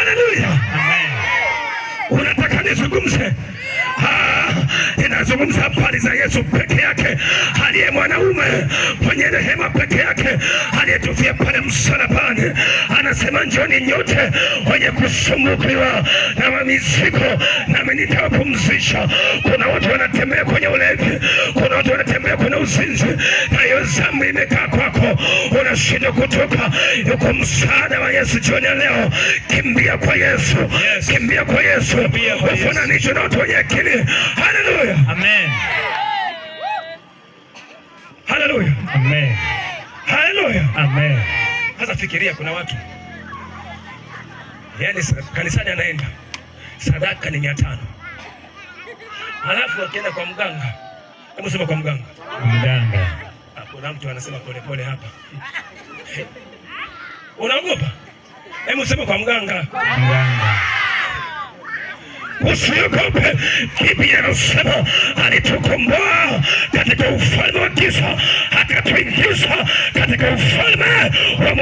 Haleluya. Amen. Unataka nizungumze? Inazungumza habari za Yesu peke yake, aliye mwanaume mwenye rehema peke yake, aliyetufia pale msalabani. Anasema njoni nyote wenye kusumbukiwa na mizigo, nami nitawapumzisha. Kuna watu wanatembea kwenye ulevi, kuna watu wanatembea kwenye uzinzi, na hiyo dhambi imekaa kwako, unashindwa kutoka. Yuko msaada wa Yesu jioni ya leo. Kimbia kwa Yesu, kimbia kwa Yesu, ufananishwe na watu wenye akili. Haleluya. Amen. Haleluya. Amen. Haleluya. Amen. Sasa fikiria, kuna watu yaani kanisani anaenda sadaka ni 500, halafu akienda kwa mganga, hebu sema kwa mganga. Mganga. Kuna mtu anasema pole pole hapa. Unaogopa? Hebu sema kwa mganga. Mganga. Usiogope. Biblia inasema alitukomboa katika ufalme wa giza, akatuingiza katika ufalme wa